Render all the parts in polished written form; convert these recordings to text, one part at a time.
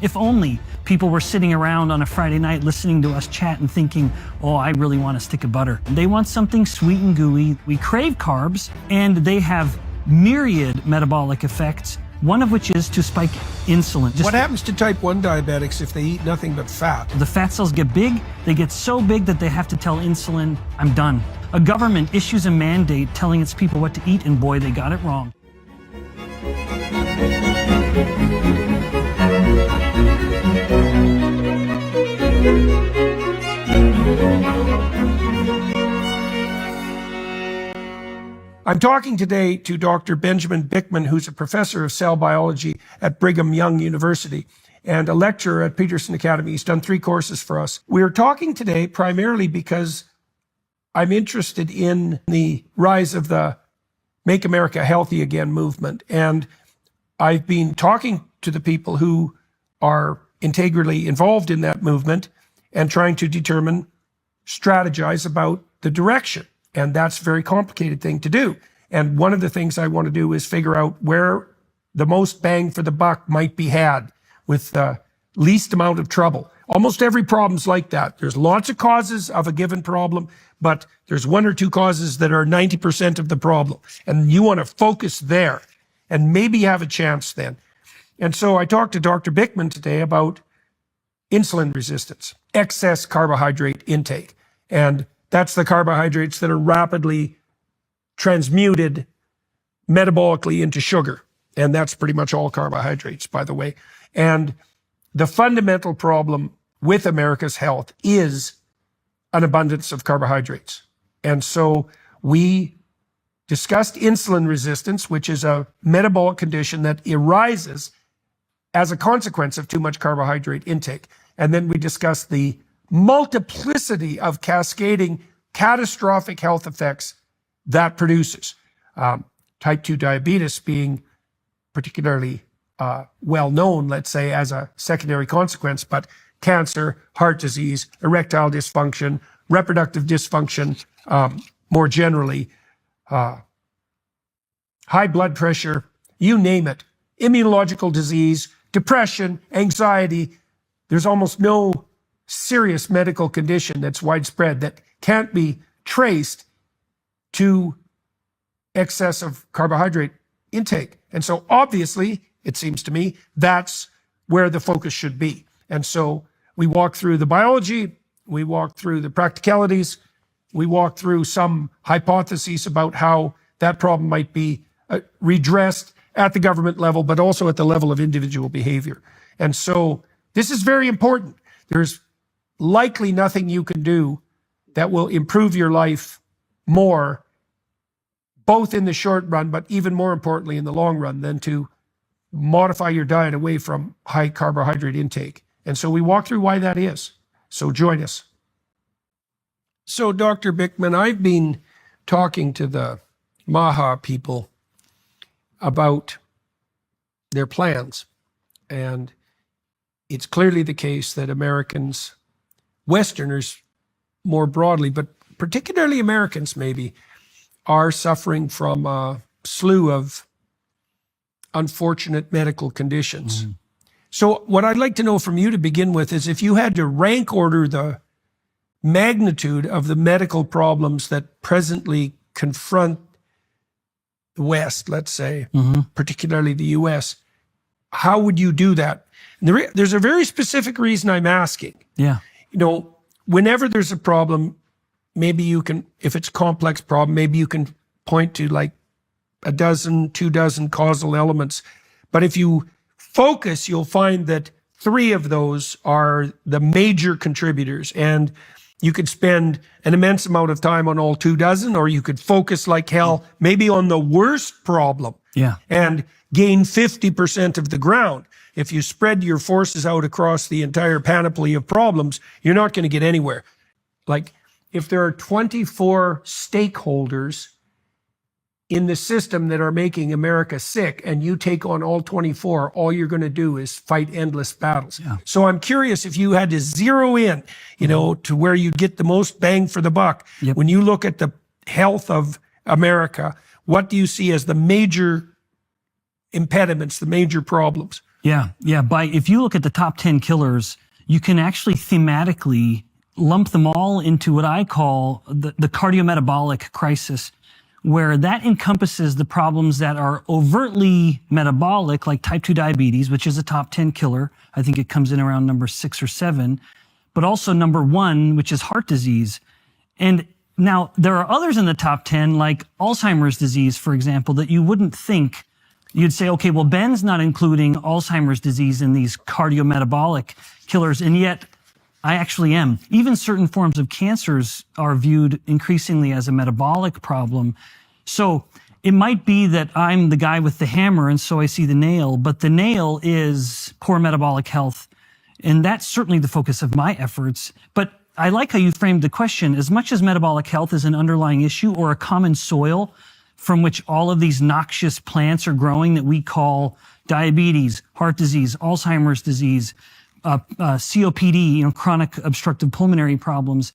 If only people were sitting around on a Friday night listening to us chat and thinking, oh, I really want a stick of butter. They want something sweet and gooey. We crave carbs, and they have myriad metabolic effects, one of which is to spike insulin. What happens to type 1 diabetics if they eat nothing but fat? The fat cells get big. They get so big that they have to tell insulin, I'm done. A government issues a mandate telling its people what to eat, and boy, they got it wrong. I'm talking today to Dr. Benjamin Bikman, who's a professor of cell biology at Brigham Young University and a lecturer at Peterson Academy. He's done 3 courses for us. We're talking today primarily because I'm interested in the rise of the Make America Healthy Again movement. And I've been talking to the people who are integrally involved in that movement and trying to determine, strategize about the direction. And that's a very complicated thing to do. And one of the things I want to do is figure out where the most bang for the buck might be had with the least amount of trouble. Almost every problem's like that. There's lots of causes of a given problem, but there's 1 or 2 causes that are 90% of the problem. And you want to focus there and maybe have a chance then. And so I talked to Dr. Bikman today about insulin resistance, excess carbohydrate intake. And that's the carbohydrates that are rapidly transmuted metabolically into sugar. And that's pretty much all carbohydrates, by the way. And the fundamental problem with America's health is an abundance of carbohydrates. And so we discussed insulin resistance, which is a metabolic condition that arises as a consequence of too much carbohydrate intake. And then we discussed the multiplicity of cascading catastrophic health effects that produces. Type 2 diabetes being particularly well known, let's say, as a secondary consequence, but cancer, heart disease, erectile dysfunction, reproductive dysfunction, more generally, high blood pressure, you name it, immunological disease, depression, anxiety. There's almost no serious medical condition that's widespread that can't be traced to excessive carbohydrate intake. And so obviously, it seems to me, that's where the focus should be. And so we walk through the biology, we walk through the practicalities, we walk through some hypotheses about how that problem might be redressed at the government level, but also at the level of individual behavior. And so this is very important. There's likely nothing you can do that will improve your life more, both in the short run, but even more importantly in the long run, than to modify your diet away from high carbohydrate intake. And so we walk through why that is. So join us. So Dr. Bikman, I've been talking to the Maha people about their plans. And it's clearly the case that Americans, Westerners more broadly, but particularly Americans maybe, are suffering from a slew of unfortunate medical conditions. Mm. So what I'd like to know from you to begin with is if you had to rank order the magnitude of the medical problems that presently confront the West, let's say, particularly the US, how would you do that? And there's a very specific reason I'm asking. Yeah. You know, whenever there's a problem, maybe you can, if it's a complex problem, maybe you can point to like a dozen, 2 dozen causal elements. But if you focus, you'll find that 3 of those are the major contributors. And you could spend an immense amount of time on all 2 dozen, or you could focus like hell, maybe on the worst problem, and gain 50% of the ground. If you spread your forces out across the entire panoply of problems, you're not going to get anywhere. Like, if there are 24 stakeholders in the system that are making America sick, and you take on all 24, all you're going to do is fight endless battles. Yeah. So I'm curious if you had to zero in, you know, to where you'd get the most bang for the buck. Yep. When you look at the health of America, what do you see as the major impediments, the major problems? Yeah. If you look at the top 10 killers, you can actually thematically lump them all into what I call the cardiometabolic crisis, where that encompasses the problems that are overtly metabolic, like type 2 diabetes, which is a top 10 killer. I think it comes in around number 6 or 7, but also number 1, which is heart disease. And now there are others in the top 10, like Alzheimer's disease, for example, that you wouldn't think. You'd say, okay, well, Ben's not including Alzheimer's disease in these cardiometabolic killers, and yet I actually am. Even certain forms of cancers are viewed increasingly as a metabolic problem. So it might be that I'm the guy with the hammer, and so I see the nail, but the nail is poor metabolic health. And that's certainly the focus of my efforts. But I like how you framed the question. As much as metabolic health is an underlying issue or a common soil from which all of these noxious plants are growing that we call diabetes, heart disease, Alzheimer's disease, COPD, chronic obstructive pulmonary problems.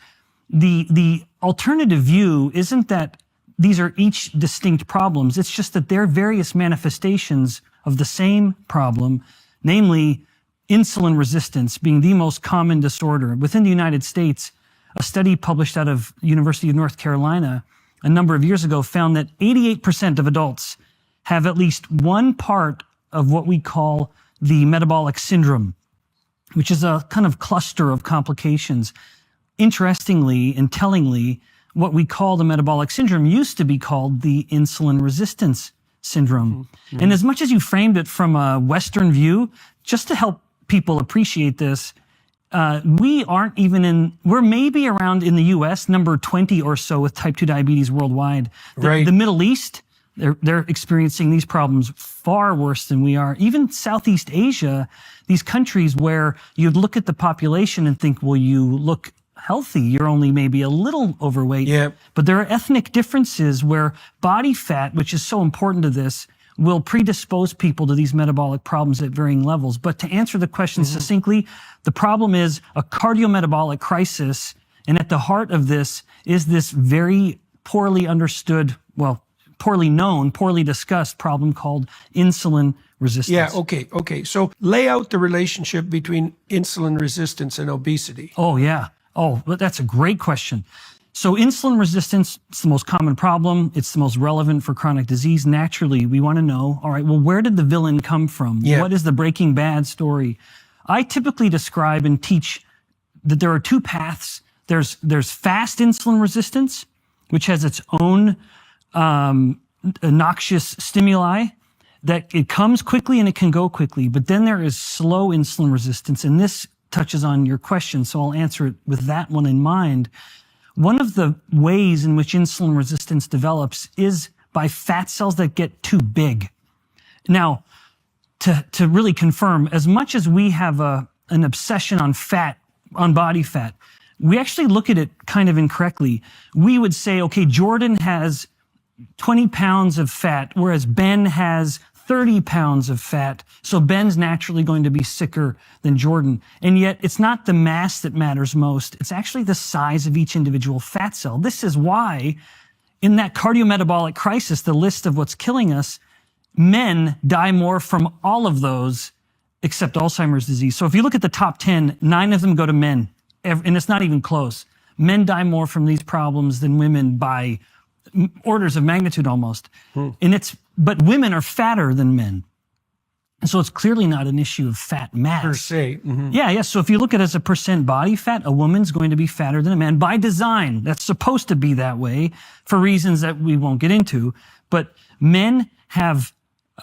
The alternative view isn't that these are each distinct problems. It's just that they're various manifestations of the same problem, namely insulin resistance being the most common disorder. Within the United States, a study published out of University of North Carolina a number of years ago found that 88% of adults have at least one part of what we call the metabolic syndrome, which is a kind of cluster of complications. Interestingly and tellingly, what we call the metabolic syndrome used to be called the insulin resistance syndrome. Mm-hmm. And as much as you framed it from a Western view, just to help people appreciate this, we're maybe around in the US, number 20 or so with type 2 diabetes worldwide. The Middle East, they're experiencing these problems far worse than we are. Even Southeast Asia, these countries where you'd look at the population and think, well, you look healthy. You're only maybe a little overweight. Yeah. But there are ethnic differences where body fat, which is so important to this, will predispose people to these metabolic problems at varying levels. But to answer the question succinctly, the problem is a cardiometabolic crisis. And at the heart of this is this very poorly understood, poorly known, poorly discussed problem called insulin resistance. Yeah, okay. So lay out the relationship between insulin resistance and obesity. Oh, yeah. Oh, that's a great question. So insulin resistance is the most common problem. It's the most relevant for chronic disease. Naturally, we want to know, all right, well, where did the villain come from? Yeah. What is the Breaking Bad story? I typically describe and teach that there are two paths. There's fast insulin resistance, which has its own noxious stimuli, that it comes quickly and it can go quickly. But then there is slow insulin resistance, and this touches on your question, so I'll answer it with that one in mind. One of the ways in which insulin resistance develops is by fat cells that get too big. Now, to really confirm, as much as we have an obsession on fat, on body fat, we actually look at it kind of incorrectly. We would say, okay, Jordan has 20 pounds of fat, whereas Ben has 30 pounds of fat. So Ben's naturally going to be sicker than Jordan. And yet it's not the mass that matters most. It's actually the size of each individual fat cell. This is why in that cardiometabolic crisis, the list of what's killing us, men die more from all of those except Alzheimer's disease. So if you look at the top 10, 9 of them go to men, and it's not even close. Men die more from these problems than women by orders of magnitude almost. But women are fatter than men. And so it's clearly not an issue of fat mass. Per se. Mm-hmm. Yeah. So if you look at it as a percent body fat, a woman's going to be fatter than a man by design. That's supposed to be that way for reasons that we won't get into. But men have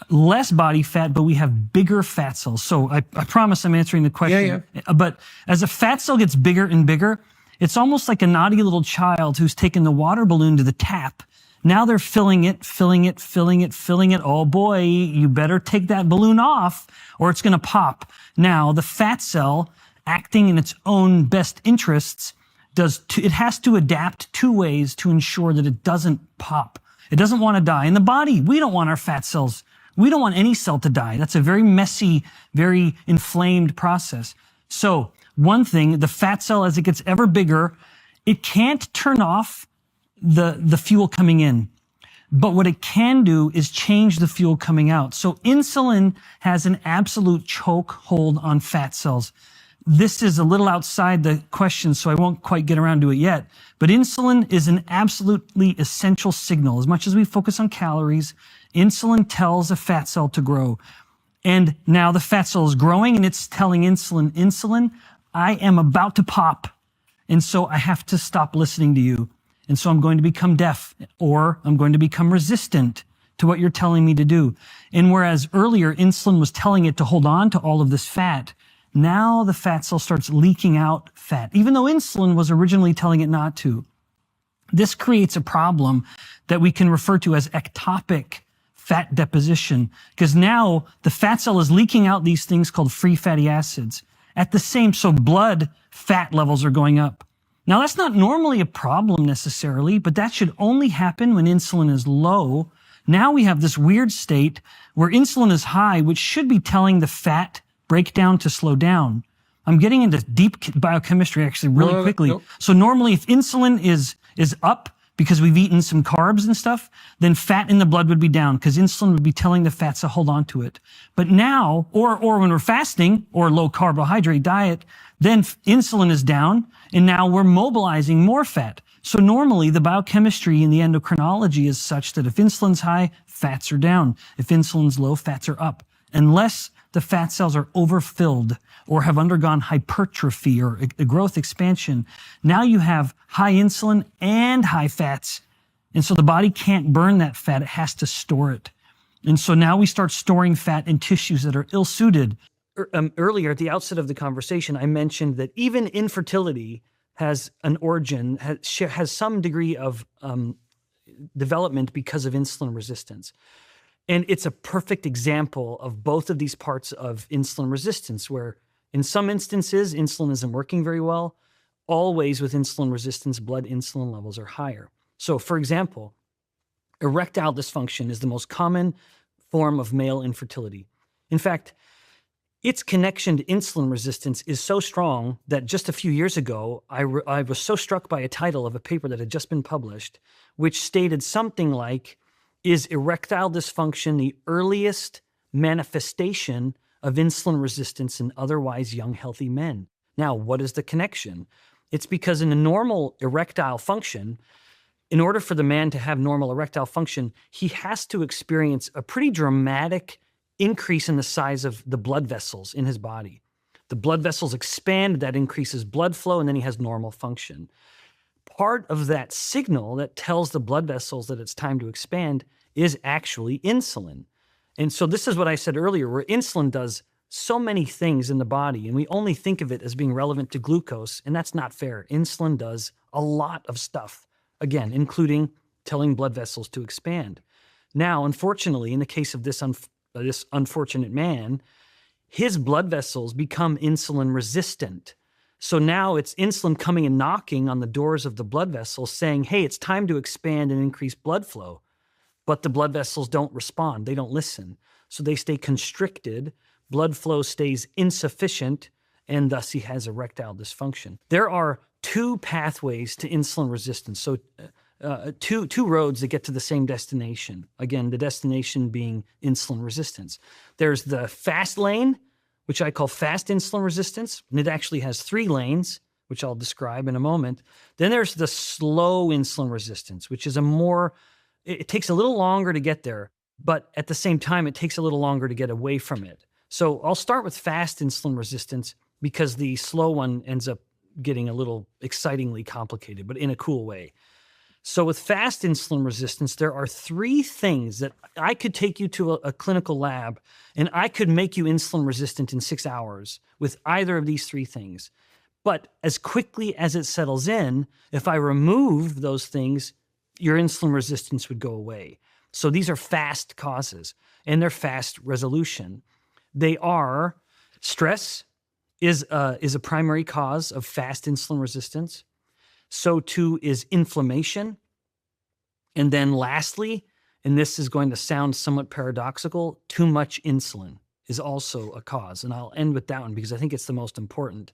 less body fat, but we have bigger fat cells. So I promise I'm answering the question. Yeah. But as a fat cell gets bigger and bigger, it's almost like a naughty little child who's taken the water balloon to the tap. Now they're filling it. Oh boy, you better take that balloon off or it's going to pop. Now the fat cell, acting in its own best interests, it has to adapt 2 ways to ensure that it doesn't pop. It doesn't want to die. In the body, we don't want our fat cells. We don't want any cell to die. That's a very messy, very inflamed process. So one thing, the fat cell, as it gets ever bigger, it can't turn off the fuel coming in. But what it can do is change the fuel coming out. So insulin has an absolute choke hold on fat cells. This is a little outside the question, so I won't quite get around to it yet. But insulin is an absolutely essential signal. As much as we focus on calories, insulin tells a fat cell to grow. And now the fat cell is growing and it's telling insulin, I am about to pop. And so I have to stop listening to you. And so I'm going to become deaf, or I'm going to become resistant to what you're telling me to do. And whereas earlier insulin was telling it to hold on to all of this fat, now the fat cell starts leaking out fat, even though insulin was originally telling it not to. This creates a problem that we can refer to as ectopic fat deposition, because now the fat cell is leaking out these things called free fatty acids. So blood fat levels are going up. Now that's not normally a problem necessarily, but that should only happen when insulin is low. Now we have this weird state where insulin is high, which should be telling the fat breakdown to slow down. I'm getting into deep biochemistry actually really quickly. No. So normally if insulin is up because we've eaten some carbs and stuff, then fat in the blood would be down because insulin would be telling the fats to hold on to it. But now, or when we're fasting or low carbohydrate diet, then insulin is down and now we're mobilizing more fat. So normally the biochemistry in the endocrinology is such that if insulin's high, fats are down. If insulin's low, fats are up. Unless the fat cells are overfilled or have undergone hypertrophy or a growth expansion, now you have high insulin and high fats. And so the body can't burn that fat. It has to store it. And so now we start storing fat in tissues that are ill-suited. Earlier at the outset of the conversation, I mentioned that even infertility has an origin, has some degree of development because of insulin resistance. And it's a perfect example of both of these parts of insulin resistance, where in some instances, insulin isn't working very well. Always with insulin resistance, blood insulin levels are higher. So for example, erectile dysfunction is the most common form of male infertility. In fact, its connection to insulin resistance is so strong that just a few years ago, I was so struck by a title of a paper that had just been published, which stated something like, is erectile dysfunction the earliest manifestation of insulin resistance in otherwise young, healthy men? Now, what is the connection? It's because in a normal erectile function, in order for the man to have normal erectile function, he has to experience a pretty dramatic increase in the size of the blood vessels in his body. The blood vessels expand, that increases blood flow, and then he has normal function. Part of that signal that tells the blood vessels that it's time to expand is actually insulin. And so this is what I said earlier, where insulin does so many things in the body, and we only think of it as being relevant to glucose, and that's not fair. Insulin does a lot of stuff, again, including telling blood vessels to expand. Now, unfortunately, in the case of this unfortunate man, his blood vessels become insulin resistant. So now it's insulin coming and knocking on the doors of the blood vessels saying, hey, it's time to expand and increase blood flow. But the blood vessels don't respond. They don't listen. So they stay constricted. Blood flow stays insufficient, and thus he has erectile dysfunction. There are two pathways to insulin resistance. So two roads that get to the same destination. Again, the destination being insulin resistance. There's the fast lane, which I call fast insulin resistance, and it actually has 3 lanes, which I'll describe in a moment. Then there's the slow insulin resistance, which is it takes a little longer to get there, but at the same time, it takes a little longer to get away from it. So I'll start with fast insulin resistance because the slow one ends up getting a little excitingly complicated, but in a cool way. So with fast insulin resistance, there are 3 things that I could take you to a clinical lab and I could make you insulin resistant in 6 hours with either of these 3 things. But as quickly as it settles in, if I remove those things, your insulin resistance would go away. So these are fast causes and they're fast resolution. They are stress is a primary cause of fast insulin resistance. So too is inflammation. And then lastly, and this is going to sound somewhat paradoxical, too much insulin is also a cause. And I'll end with that one because I think it's the most important.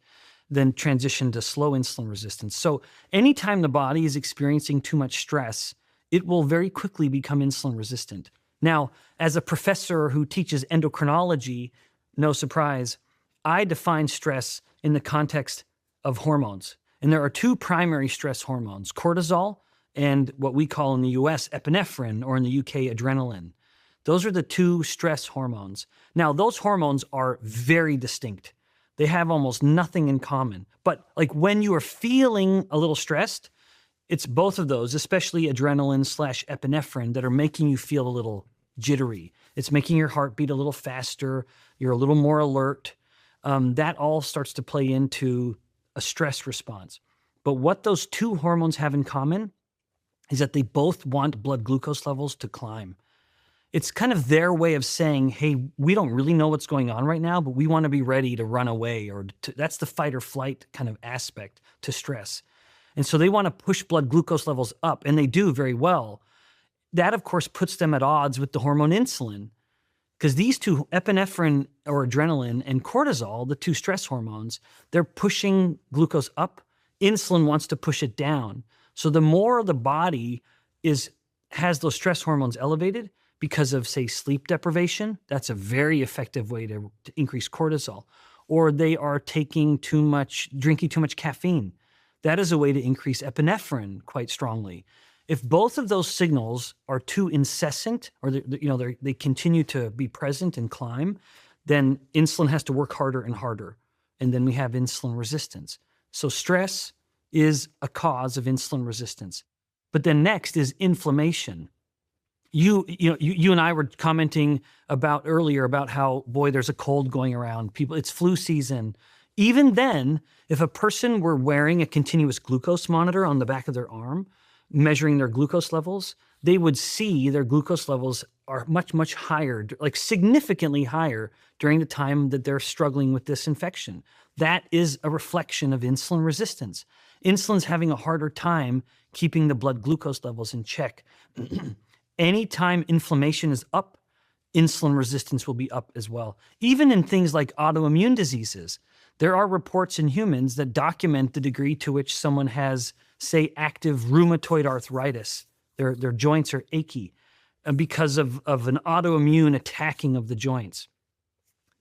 Then transition to slow insulin resistance. So anytime the body is experiencing too much stress, it will very quickly become insulin resistant. Now, as a professor who teaches endocrinology, no surprise, I define stress in the context of hormones. And there are two primary stress hormones, cortisol and what we call in the US epinephrine, or in the UK adrenaline. Those are the two stress hormones. Now, those hormones are very distinct. They have almost nothing in common. But like when you are feeling a little stressed, it's both of those, especially adrenaline / epinephrine, that are making you feel a little jittery. It's making your heart beat a little faster. You're a little more alert. That all starts to play into a stress response. But what those two hormones have in common is that they both want blood glucose levels to climb. It's kind of their way of saying, hey, we don't really know what's going on right now, but we want to be ready to run away, or that's the fight or flight kind of aspect to stress. And so they want to push blood glucose levels up, and they do very well. That, of course, puts them at odds with the hormone insulin, because these two, epinephrine or adrenaline and cortisol, the two stress hormones, they're pushing glucose up. Insulin wants to push it down. So the more the body has those stress hormones elevated because of, say, sleep deprivation, that's a very effective way to increase cortisol. Or they are drinking too much caffeine. That is a way to increase epinephrine quite strongly. If both of those signals are too incessant, or they continue to be present and climb, then insulin has to work harder and harder, and then we have insulin resistance. So stress is a cause of insulin resistance. But then next is inflammation. You and I were commenting about earlier about how, boy, there's a cold going around. It's flu season. Even then, if a person were wearing a continuous glucose monitor on the back of their arm, measuring their glucose levels, they would see their glucose levels are much, much higher, like significantly higher during the time that they're struggling with this infection. That is a reflection of insulin resistance. Insulin's having a harder time keeping the blood glucose levels in check. Anytime inflammation is up, insulin resistance will be up as well. Even in things like autoimmune diseases, there are reports in humans that document the degree to which someone has, say, active rheumatoid arthritis. Their joints are achy because of an autoimmune attacking of the joints.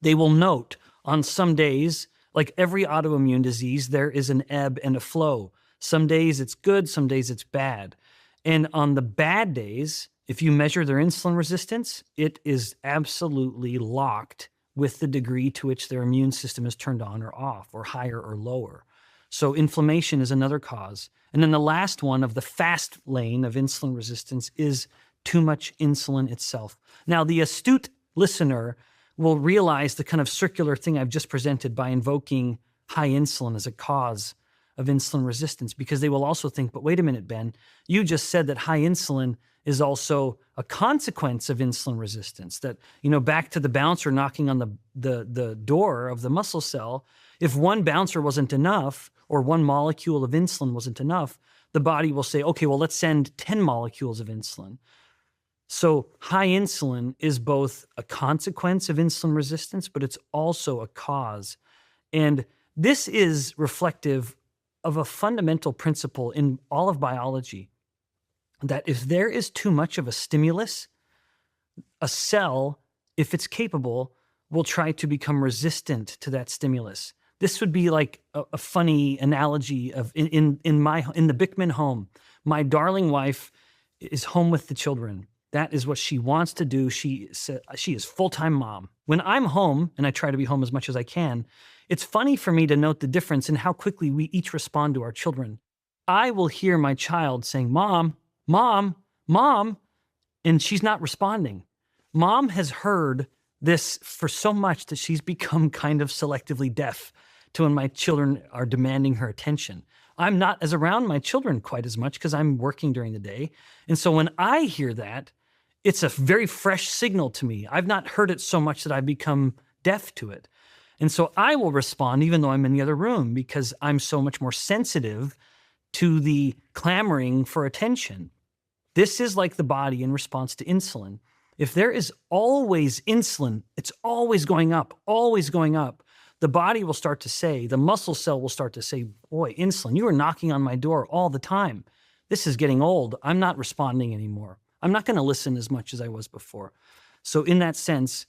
They will note on some days, like every autoimmune disease, there is an ebb and a flow. Some days it's good, some days it's bad. And on the bad days, if you measure their insulin resistance, it is absolutely locked with the degree to which their immune system is turned on or off, or higher or lower. So inflammation is another cause. And then the last one of the fast lane of insulin resistance is too much insulin itself. Now, the astute listener will realize the kind of circular thing I've just presented by invoking high insulin as a cause of insulin resistance, because they will also think, but wait a minute, Ben, you just said that high insulin is also a consequence of insulin resistance. That, back to the bouncer knocking on the door of the muscle cell, if one bouncer wasn't enough, or one molecule of insulin wasn't enough, the body will say, okay, well, let's send 10 molecules of insulin. So high insulin is both a consequence of insulin resistance, but it's also a cause. And this is reflective of a fundamental principle in all of biology, that if there is too much of a stimulus, a cell, if it's capable, will try to become resistant to that stimulus. This would be like a funny analogy of in the Bikman home. My darling wife is home with the children. That is what she wants to do. She is full-time mom. When I'm home, and I try to be home as much as I can, it's funny for me to note the difference in how quickly we each respond to our children. I will hear my child saying, "Mom, Mom, Mom," and she's not responding. Mom has heard this for so much that she's become kind of selectively deaf to when my children are demanding her attention. I'm not as around my children quite as much because I'm working during the day. And so when I hear that, it's a very fresh signal to me. I've not heard it so much that I've become deaf to it. And so I will respond even though I'm in the other room, because I'm so much more sensitive to the clamoring for attention. This is like the body in response to insulin. If there is always insulin, it's always going up, the body will start to say, the muscle cell will start to say, boy, insulin, you are knocking on my door all the time. this is getting old. I'm not responding anymore. I'm not going to listen as much as I was before. So in that sense,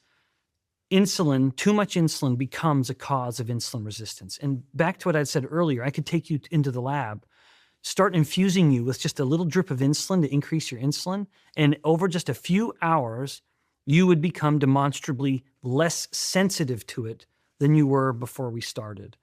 insulin, too much insulin becomes a cause of insulin resistance. And back to what I said earlier, I could take you into the lab, start infusing you with just a little drip of insulin to increase your insulin, and over just a few hours, you would become demonstrably less sensitive to it than you were before we started.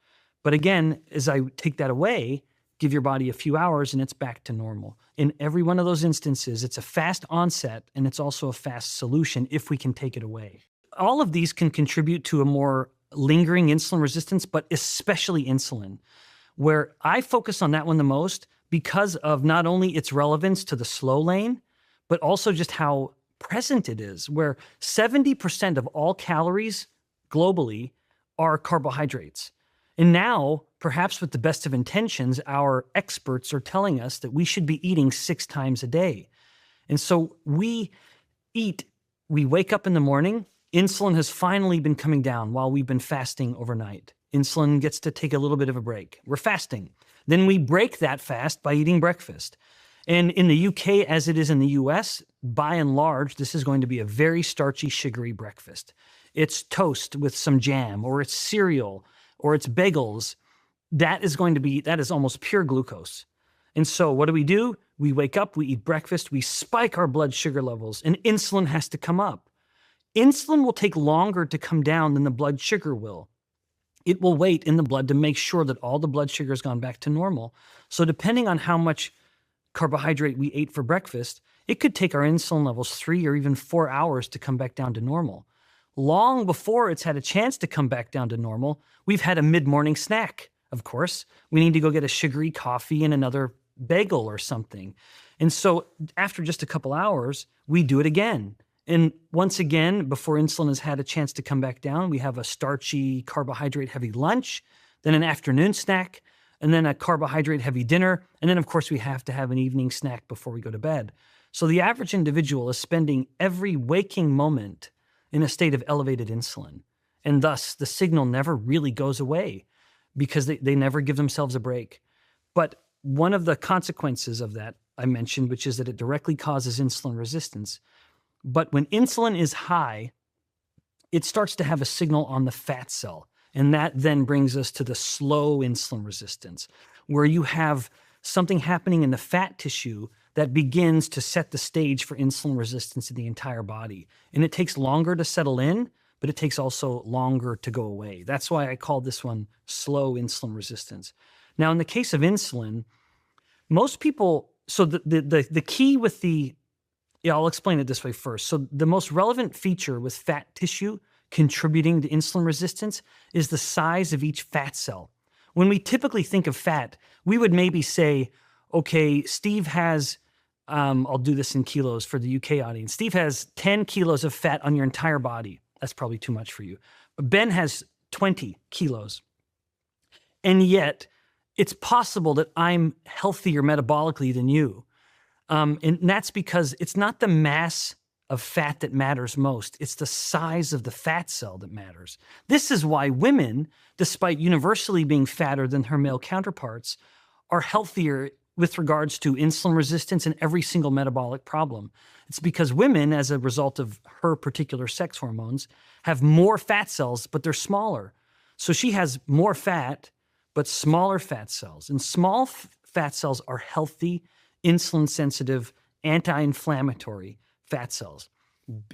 But again, as I take that away, give your body a few hours and it's back to normal. In every one of those instances, it's a fast onset and it's also a fast solution if we can take it away. All of these can contribute to a more lingering insulin resistance, but especially insulin, where I focus on that one the most because of not only its relevance to the slow lane, but also just how present it is, where 70% of all calories globally are carbohydrates. And now, perhaps with the best of intentions, our experts are telling us that we should be eating 6 times a day. And so we wake up in the morning, insulin has finally been coming down while we've been fasting overnight. Insulin gets to take a little bit of a break. We're fasting. Then we break that fast by eating breakfast. And in the UK, as it is in the US, by and large, this is going to be a very starchy, sugary breakfast. It's toast with some jam, or it's cereal, or it's bagels. That is almost pure glucose. And so what do? We wake up, we eat breakfast, we spike our blood sugar levels, and insulin has to come up. Insulin will take longer to come down than the blood sugar will. It will wait in the blood to make sure that all the blood sugar has gone back to normal. So depending on how much carbohydrate we ate for breakfast, it could take our insulin levels 3 or even 4 hours to come back down to normal. Long before it's had a chance to come back down to normal, we've had a mid-morning snack, of course. We need to go get a sugary coffee and another bagel or something. And so after just a couple hours, we do it again. And once again, before insulin has had a chance to come back down, we have a starchy, carbohydrate-heavy lunch, then an afternoon snack, and then a carbohydrate-heavy dinner. And then, of course, we have to have an evening snack before we go to bed. So the average individual is spending every waking moment in a state of elevated insulin. And thus, the signal never really goes away because they never give themselves a break. But one of the consequences of that I mentioned, which is that it directly causes insulin resistance. But when insulin is high, it starts to have a signal on the fat cell. And that then brings us to the slow insulin resistance, where you have something happening in the fat tissue that begins to set the stage for insulin resistance in the entire body. And it takes longer to settle in, but it takes also longer to go away. That's why I call this one slow insulin resistance. Now, in the case of insulin, most people, so the key with I'll explain it this way first. So the most relevant feature with fat tissue contributing to insulin resistance is the size of each fat cell. When we typically think of fat, we would maybe say, okay, Steve has, I'll do this in kilos for the UK audience. Steve has 10 kilos of fat on your entire body. That's probably too much for you. But Ben has 20 kilos. And yet, it's possible that I'm healthier metabolically than you. And that's because it's not the mass of fat that matters most. It's the size of the fat cell that matters. This is why women, despite universally being fatter than her male counterparts, are healthier with regards to insulin resistance and every single metabolic problem. It's because women, as a result of her particular sex hormones, have more fat cells, but they're smaller. So she has more fat, but smaller fat cells. And small fat cells are healthy, insulin-sensitive, anti-inflammatory fat cells.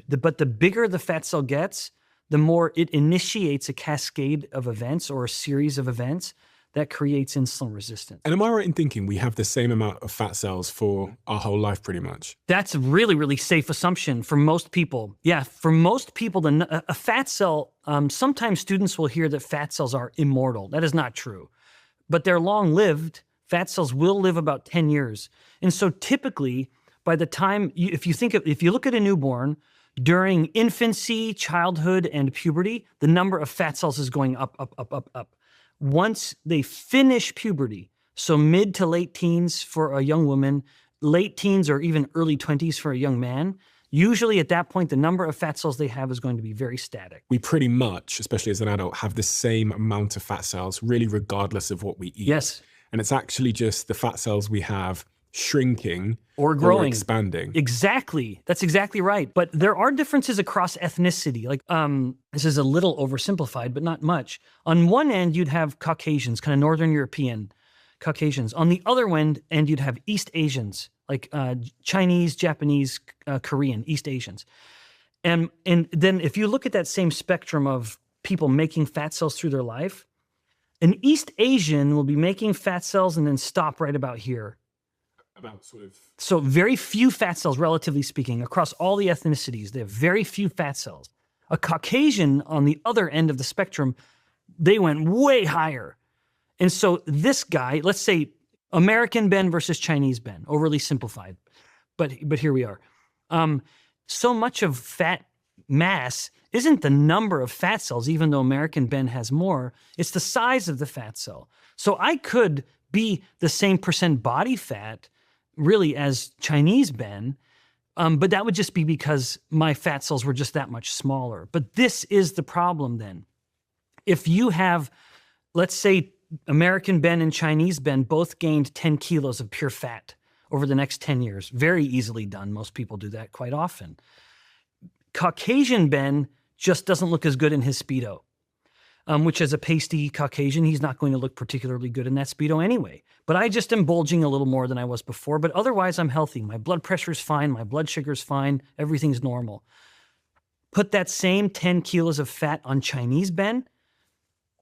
But the bigger the fat cell gets, the more it initiates a cascade of events or a series of events that creates insulin resistance. And am I right in thinking we have the same amount of fat cells for our whole life pretty much? That's a really, really safe assumption for most people. Yeah, for most people, a fat cell, sometimes students will hear that fat cells are immortal. That is not true. But they're long-lived. Fat cells will live about 10 years. And so typically, by the time, if you look at a newborn, during infancy, childhood, and puberty, the number of fat cells is going up, up, up, up, up. Once they finish puberty, so mid to late teens for a young woman, late teens or even early 20s for a young man, usually at that point, the number of fat cells they have is going to be very static. We pretty much, especially as an adult, have the same amount of fat cells, really regardless of what we eat. Yes. And it's actually just the fat cells we have shrinking or growing, expanding. Exactly. That's exactly right. But there are differences across ethnicity. Like, this is a little oversimplified, but not much. On one end, you'd have Caucasians, kind of Northern European Caucasians. On the other end, you'd have East Asians, like Chinese, Japanese, Korean, East Asians. And then if you look at that same spectrum of people making fat cells through their life, an East Asian will be making fat cells and then stop right about here. So very few fat cells, relatively speaking, across all the ethnicities. They have very few fat cells. A Caucasian on the other end of the spectrum, they went way higher. And so this guy, let's say American Ben versus Chinese Ben, overly simplified, but here we are. So much of fat mass isn't the number of fat cells, even though American Ben has more. It's the size of the fat cell. So I could be the same percent body fat really as Chinese Ben, but that would just be because my fat cells were just that much smaller. But this is the problem then. If you have, let's say, American Ben and Chinese Ben both gained 10 kilos of pure fat over the next 10 years, very easily done. Most people do that quite often. Caucasian Ben just doesn't look as good in his Speedo, which as a pasty Caucasian, he's not going to look particularly good in that Speedo anyway. But I just am bulging a little more than I was before, but otherwise I'm healthy. My blood pressure's fine, my blood sugar's fine, everything's normal. Put that same 10 kilos of fat on Chinese Ben,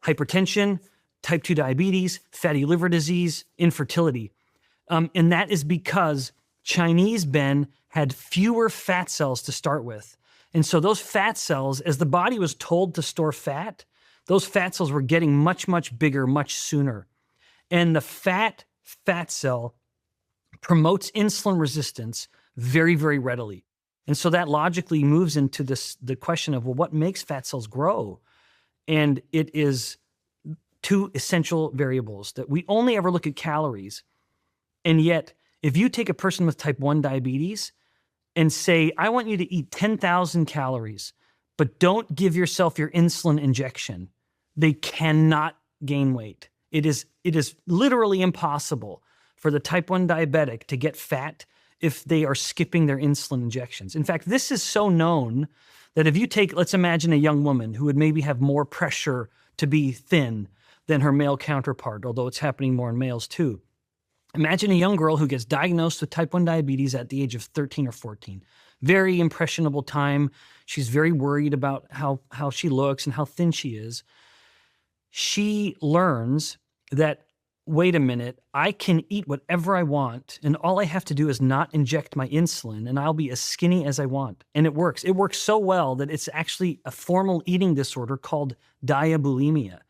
hypertension, type 2 diabetes, fatty liver disease, infertility. And that is because Chinese Ben had fewer fat cells to start with. And so those fat cells, as the body was told to store fat, those fat cells were getting much, much bigger, much sooner. And the fat cell promotes insulin resistance very, very readily. And so that logically moves into the question of, well, what makes fat cells grow? And it is two essential variables that we only ever look at calories. And yet, if you take a person with type 1 diabetes and say, I want you to eat 10,000 calories, but don't give yourself your insulin injection, they cannot gain weight. It is literally impossible for the type 1 diabetic to get fat if they are skipping their insulin injections. In fact, this is so known that if you take, let's imagine a young woman who would maybe have more pressure to be thin than her male counterpart, although it's happening more in males too. Imagine a young girl who gets diagnosed with type 1 diabetes at the age of 13 or 14. Very impressionable time. She's very worried about how she looks and how thin she is. She learns that, wait a minute, I can eat whatever I want, and all I have to do is not inject my insulin, and I'll be as skinny as I want. And it works. It works so well that it's actually a formal eating disorder called diabulimia.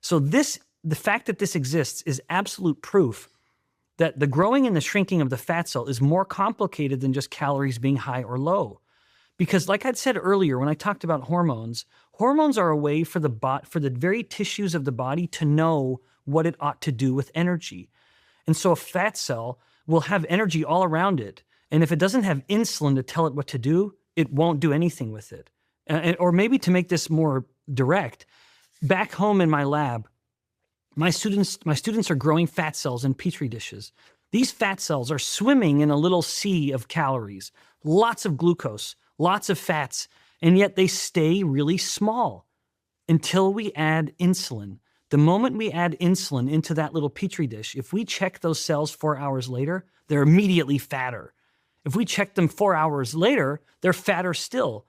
So the fact that this exists is absolute proof that the growing and the shrinking of the fat cell is more complicated than just calories being high or low. Because like I'd said earlier, when I talked about hormones, hormones are a way for the very tissues of the body to know what it ought to do with energy. And so a fat cell will have energy all around it. And if it doesn't have insulin to tell it what to do, it won't do anything with it. Or maybe to make this more direct, back home in my lab, my students are growing fat cells in Petri dishes. These fat cells are swimming in a little sea of calories, lots of glucose, lots of fats, and yet they stay really small until we add insulin. The moment we add insulin into that little Petri dish, if we check those cells 4 hours later, they're immediately fatter. If we check them 4 hours later, they're fatter still.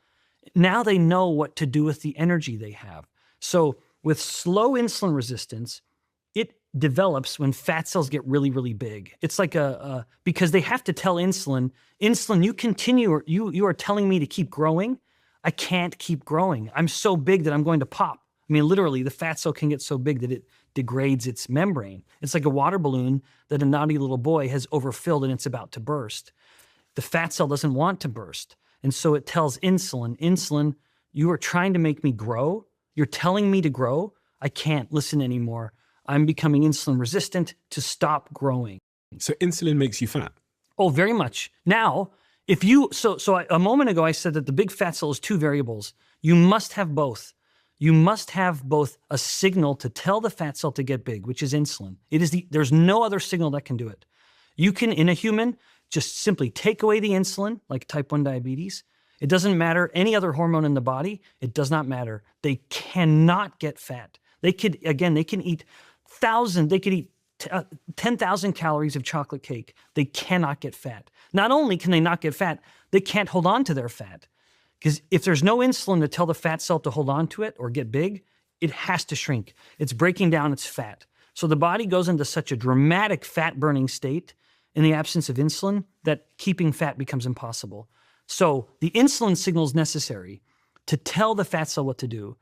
Now they know what to do with the energy they have. So with slow insulin resistance, it develops when fat cells get really, really big. It's like because they have to tell insulin, you are telling me to keep growing. I can't keep growing. I'm so big that I'm going to pop. I mean, literally, the fat cell can get so big that it degrades its membrane. It's like a water balloon that a naughty little boy has overfilled and it's about to burst. The fat cell doesn't want to burst. And so it tells insulin, you are trying to make me grow. You're telling me to grow. I can't listen anymore. I'm becoming insulin resistant to stop growing. So insulin makes you fat? Oh, very much. Now, a moment ago I said that the big fat cell is two variables. You must have both. You must have both a signal to tell the fat cell to get big, which is insulin. There's no other signal that can do it. You can, in a human, just simply take away the insulin, like type 1 diabetes. It doesn't matter any other hormone in the body. It does not matter. They cannot get fat. They could eat 10,000 calories of chocolate cake. They cannot get fat. Not only can they not get fat, they can't hold on to their fat. Because if there's no insulin to tell the fat cell to hold on to it or get big, it has to shrink. It's breaking down its fat. So the body goes into such a dramatic fat burning state in the absence of insulin that keeping fat becomes impossible. So the insulin signal is necessary to tell the fat cell what to do.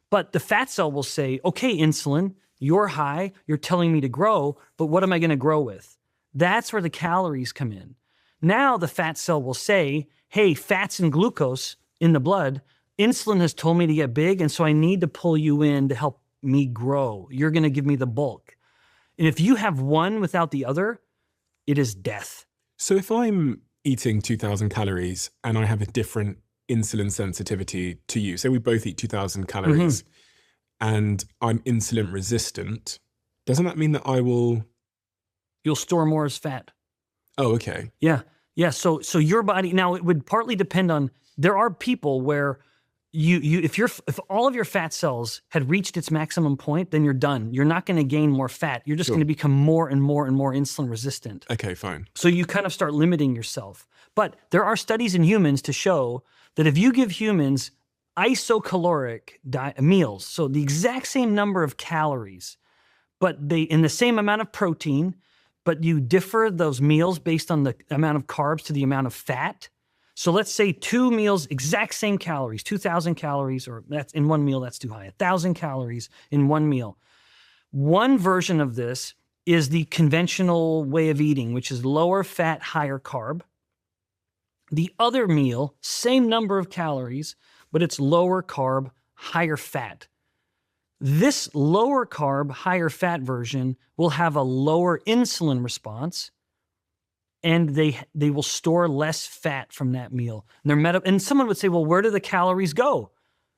But the fat cell will say, okay, insulin, you're high, you're telling me to grow, but what am I going to grow with? That's where the calories come in. Now the fat cell will say, hey, fats and glucose in the blood, insulin has told me to get big, and so I need to pull you in to help me grow. You're going to give me the bulk. And if you have one without the other, it is death. So if I'm eating 2,000 calories and I have a different insulin sensitivity to you, say we both eat 2,000 calories and I'm insulin resistant, doesn't that mean that You'll store more as fat. Oh, okay. Yeah. So your body, now it would partly depend on, there are people where if all of your fat cells had reached its maximum point, then you're done. You're not going to gain more fat. You're just going to become more and more and more insulin resistant. Okay, fine. So you kind of start limiting yourself. But there are studies in humans to show that if you give humans isocaloric meals, so the exact same number of calories, but they in the same amount of protein, but you differ those meals based on the amount of carbs to the amount of fat. So let's say 2 meals, exact same calories, 2,000 calories, or that's in one meal, that's too high, 1,000 calories in one meal. One version of this is the conventional way of eating, which is lower fat, higher carb. The other meal, same number of calories, but it's lower carb, higher fat. This lower carb, higher fat version will have a lower insulin response, and they will store less fat from that meal. And someone would say, well, where do the calories go?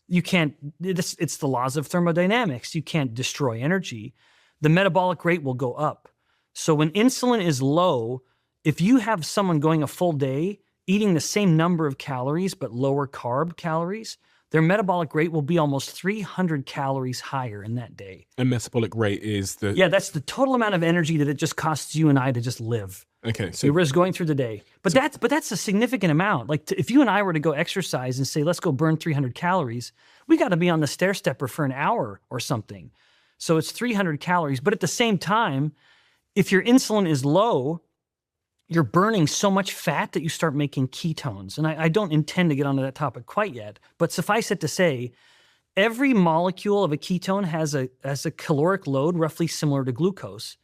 You can't, it's the laws of thermodynamics. You can't destroy energy. The metabolic rate will go up. So when insulin is low, if you have someone going a full day eating the same number of calories but lower carb calories, their metabolic rate will be almost 300 calories higher in that day. And metabolic rate is the... Yeah, that's the total amount of energy that it just costs you and I to just live. Okay, so... You're just going through the day. But that's a significant amount. Like if you and I were to go exercise and say, let's go burn 300 calories, we got to be on the stair stepper for an hour or something. So it's 300 calories. But at the same time, if your insulin is low, you're burning so much fat that you start making ketones. And I don't intend to get onto that topic quite yet, but suffice it to say, every molecule of a ketone has a caloric load roughly similar to glucose.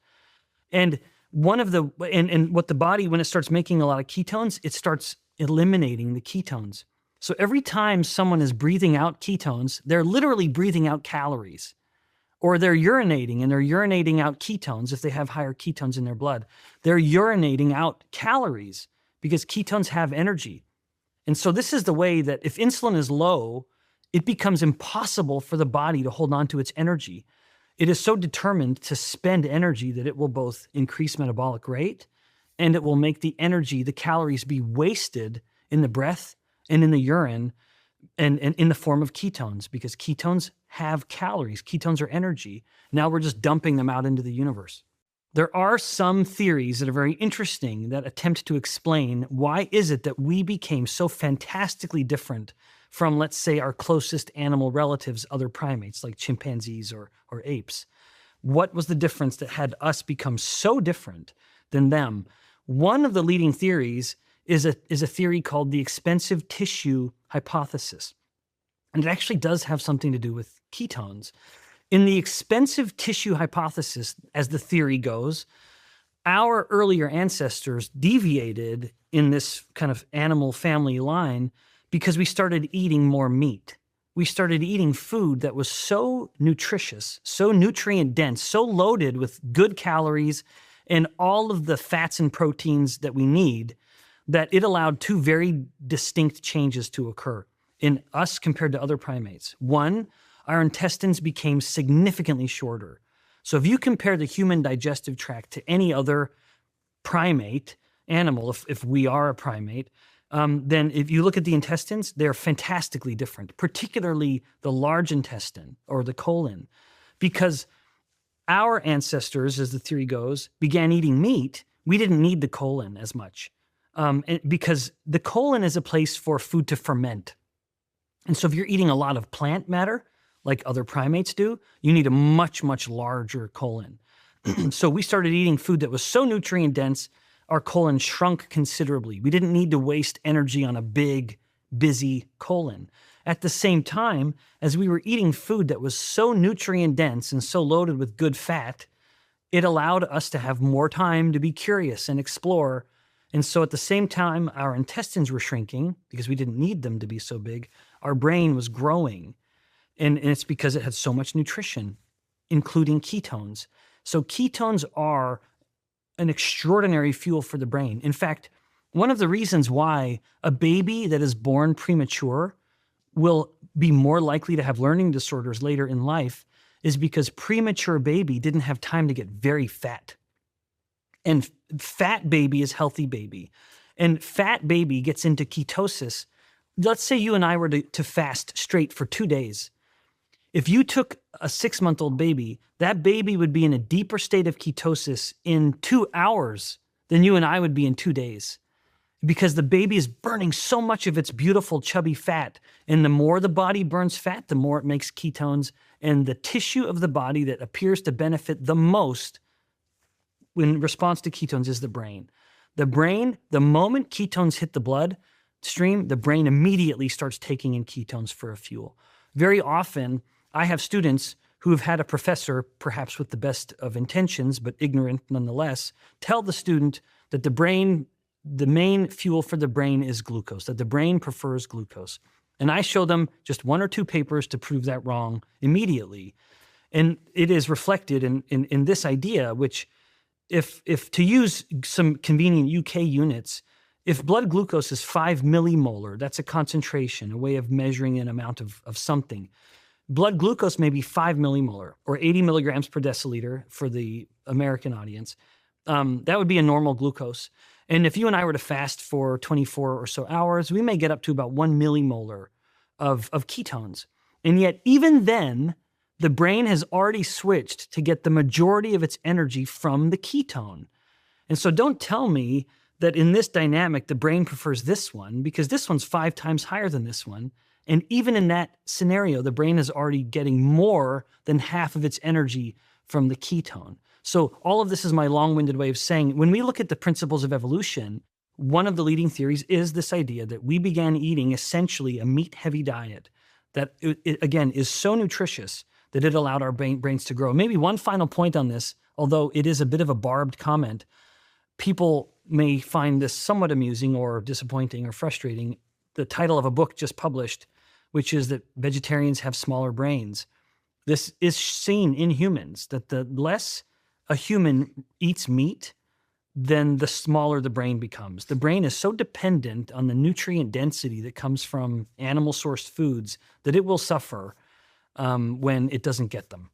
And what the body, when it starts making a lot of ketones, it starts eliminating the ketones. So every time someone is breathing out ketones, they're literally breathing out calories. Or they're urinating, and they're urinating out ketones if they have higher ketones in their blood. They're urinating out calories because ketones have energy. And so this is the way that if insulin is low, it becomes impossible for the body to hold on to its energy. It is so determined to spend energy that it will both increase metabolic rate and it will make the energy, the calories, be wasted in the breath and in the urine and in the form of ketones, because ketones have calories. Ketones are energy. Now we're just dumping them out into the universe. There are some theories that are very interesting that attempt to explain why is it that we became so fantastically different from, let's say, our closest animal relatives, other primates like chimpanzees or apes. What was the difference that had us become so different than them? One of the leading theories is a theory called the expensive tissue hypothesis. And it actually does have something to do with ketones. In the expensive tissue hypothesis, as the theory goes, our earlier ancestors deviated in this kind of animal family line because we started eating more meat. We started eating food that was so nutritious, so nutrient dense, so loaded with good calories and all of the fats and proteins that we need, that it allowed two very distinct changes to occur in us compared to other primates. One, our intestines became significantly shorter. So if you compare the human digestive tract to any other primate animal, if we are a primate, then if you look at the intestines, they're fantastically different, particularly the large intestine or the colon, because our ancestors, as the theory goes, began eating meat. We didn't need the colon as much because the colon is a place for food to ferment. And so if you're eating a lot of plant matter, like other primates do, you need a much, much larger colon. So we started eating food that was so nutrient dense, our colon shrunk considerably. We didn't need to waste energy on a big, busy colon. At the same time, as we were eating food that was so nutrient dense and so loaded with good fat, it allowed us to have more time to be curious and explore. And so at the same time, our intestines were shrinking because we didn't need them to be so big. Our brain was growing. And it's because it had so much nutrition, including ketones. So ketones are an extraordinary fuel for the brain. In fact, one of the reasons why a baby that is born premature will be more likely to have learning disorders later in life is because premature baby didn't have time to get very fat. And fat baby is healthy baby. And fat baby gets into ketosis. Let's say you and I were to fast straight for 2 days. If you took a 6-month-old baby, that baby would be in a deeper state of ketosis in 2 hours than you and I would be in 2 days, because the baby is burning so much of its beautiful chubby fat. And the more the body burns fat, the more it makes ketones. And the tissue of the body that appears to benefit the most in response to ketones is the brain. The brain, the moment ketones hit the blood stream, the brain immediately starts taking in ketones for a fuel. Very often, I have students who have had a professor, perhaps with the best of intentions, but ignorant nonetheless, tell the student that the main fuel for the brain is glucose, that the brain prefers glucose. And I show them just 1 or 2 papers to prove that wrong immediately. And it is reflected in this idea, which if to use some convenient UK units, if blood glucose is 5 millimolar, that's a concentration, a way of measuring an amount of something. Blood glucose may be 5 millimolar or 80 milligrams per deciliter for the American audience. That would be a normal glucose. And if you and I were to fast for 24 or so hours, we may get up to about 1 millimolar of ketones. And yet, even then, the brain has already switched to get the majority of its energy from the ketone. And so don't tell me that in this dynamic, the brain prefers this one, because this one's 5 times higher than this one. And even in that scenario, the brain is already getting more than half of its energy from the ketone. So all of this is my long-winded way of saying, when we look at the principles of evolution, one of the leading theories is this idea that we began eating essentially a meat-heavy diet that, it again, is so nutritious that it allowed our brains to grow. Maybe one final point on this, although it is a bit of a barbed comment, people may find this somewhat amusing or disappointing or frustrating. The title of a book just published, which is that vegetarians have smaller brains. This is seen in humans, that the less a human eats meat, then the smaller the brain becomes. The brain is so dependent on the nutrient density that comes from animal-sourced foods that it will suffer when it doesn't get them.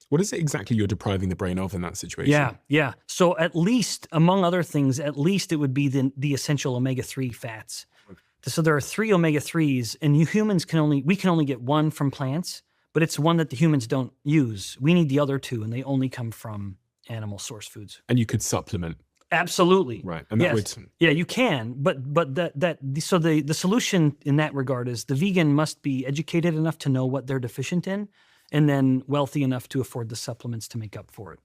What is it exactly you're depriving the brain of in that situation? Yeah. So at least, among other things, at least it would be the essential omega-3 fats. So there are 3 omega-3s, and humans can only get 1 from plants, but it's one that the humans don't use. We need the other 2, and they only come from animal source foods. And you could supplement. Absolutely. Right. And that yes. Yeah, you can. But so the solution in that regard is the vegan must be educated enough to know what they're deficient in, and then wealthy enough to afford the supplements to make up for it.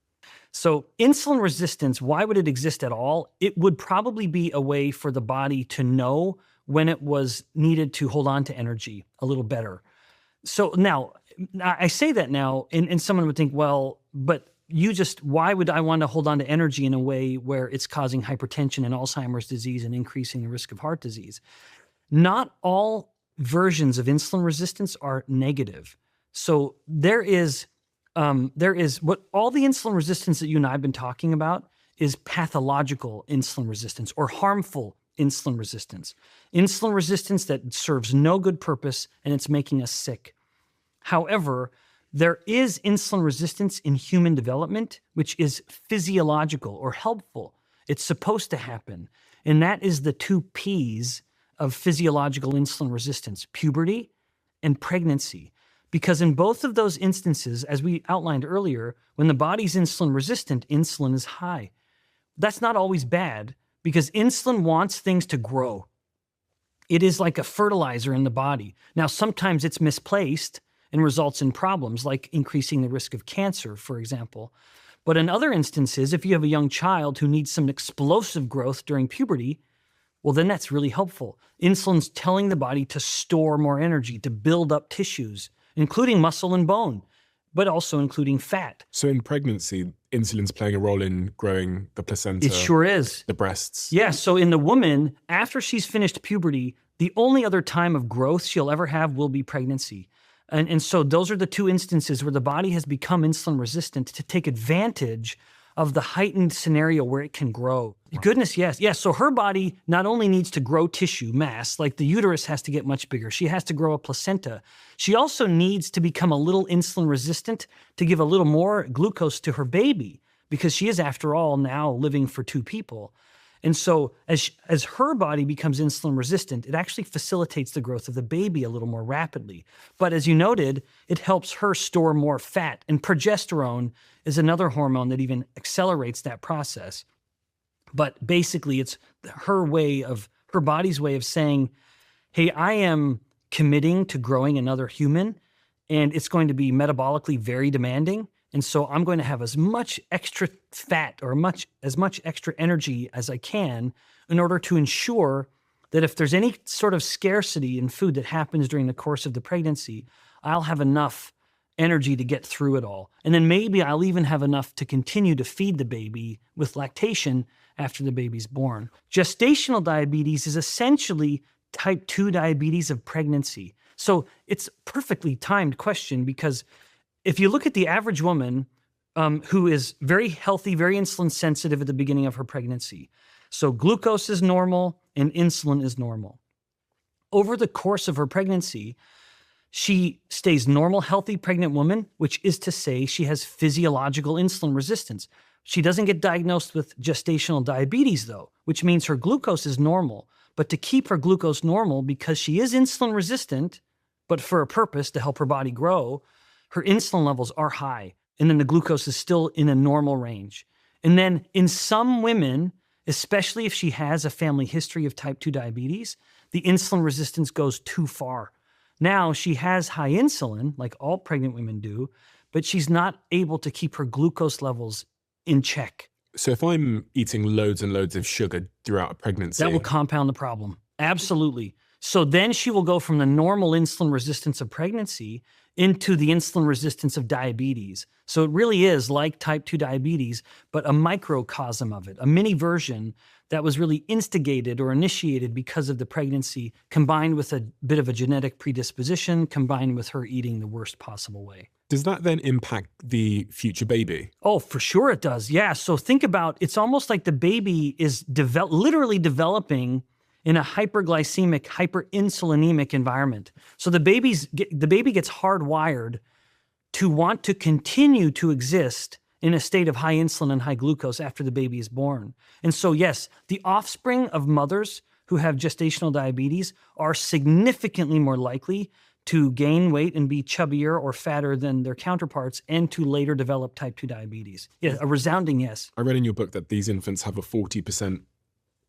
So insulin resistance, why would it exist at all? It would probably be a way for the body to know when it was needed to hold on to energy a little better. So now, I say that now, and someone would think, well, but why would I want to hold on to energy in a way where it's causing hypertension and Alzheimer's disease and increasing the risk of heart disease? Not all versions of insulin resistance are negative. So there is what all the insulin resistance that you and I have been talking about is pathological insulin resistance or harmful insulin resistance. Insulin resistance that serves no good purpose and it's making us sick. However, there is insulin resistance in human development, which is physiological or helpful. It's supposed to happen. And that is the two P's of physiological insulin resistance: puberty and pregnancy. Because in both of those instances, as we outlined earlier, when the body's insulin resistant, insulin is high. That's not always bad, because insulin wants things to grow. It is like a fertilizer in the body. Now, sometimes it's misplaced and results in problems like increasing the risk of cancer, for example. But in other instances, if you have a young child who needs some explosive growth during puberty, well, then that's really helpful. Insulin's telling the body to store more energy, to build up tissues, including muscle and bone, but also including fat. So in pregnancy, insulin's playing a role in growing the placenta. It sure is. The breasts. Yeah, so in the woman, after she's finished puberty, the only other time of growth she'll ever have will be pregnancy. And so those are the two instances where the body has become insulin resistant to take advantage of the heightened scenario where it can grow. Wow. Goodness, yes. Yes, so her body not only needs to grow tissue mass, like the uterus has to get much bigger, she has to grow a placenta. She also needs to become a little insulin resistant to give a little more glucose to her baby, because she is, after all, now living for two people. And so as her body becomes insulin resistant, it actually facilitates the growth of the baby a little more rapidly. But as you noted, it helps her store more fat. And progesterone is another hormone that even accelerates that process. But basically, it's her body's way of saying, hey, I am committing to growing another human, and it's going to be metabolically very demanding. And so I'm going to have as much extra fat or as much extra energy as I can in order to ensure that if there's any sort of scarcity in food that happens during the course of the pregnancy, I'll have enough energy to get through it all. And then maybe I'll even have enough to continue to feed the baby with lactation after the baby's born. Gestational diabetes is essentially type 2 diabetes of pregnancy. So it's a perfectly timed question, because if you look at the average woman who is very healthy, very insulin sensitive at the beginning of her pregnancy, so glucose is normal and insulin is normal. Over the course of her pregnancy, she stays normal, healthy pregnant woman, which is to say she has physiological insulin resistance. She doesn't get diagnosed with gestational diabetes, though, which means her glucose is normal. But to keep her glucose normal, because she is insulin resistant, but for a purpose to help her body grow, her insulin levels are high, and then the glucose is still in a normal range. And then in some women, especially if she has a family history of type 2 diabetes, the insulin resistance goes too far. Now she has high insulin, like all pregnant women do, but she's not able to keep her glucose levels in check. So if I'm eating loads and loads of sugar throughout a pregnancy, that will compound the problem. Absolutely. So then she will go from the normal insulin resistance of pregnancy into the insulin resistance of diabetes. So it really is like type 2 diabetes, but a microcosm of it, a mini version that was really instigated or initiated because of the pregnancy, combined with a bit of a genetic predisposition, combined with her eating the worst possible way. Does that then impact the future baby? Oh, for sure it does. Yeah. So think about, it's almost like the baby is literally developing in a hyperglycemic, hyperinsulinemic environment. So the baby gets hardwired to want to continue to exist in a state of high insulin and high glucose after the baby is born. And so yes, the offspring of mothers who have gestational diabetes are significantly more likely to gain weight and be chubbier or fatter than their counterparts, and to later develop type 2 diabetes. Yeah, a resounding yes. I read in your book that these infants have a 40%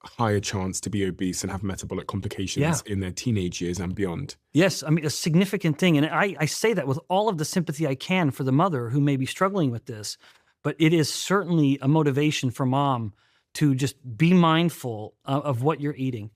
higher chance to be obese and have metabolic complications in their teenage years and beyond. Yes, I mean, a significant thing. And I say that with all of the sympathy I can for the mother who may be struggling with this, but it is certainly a motivation for mom to just be mindful of what you're eating.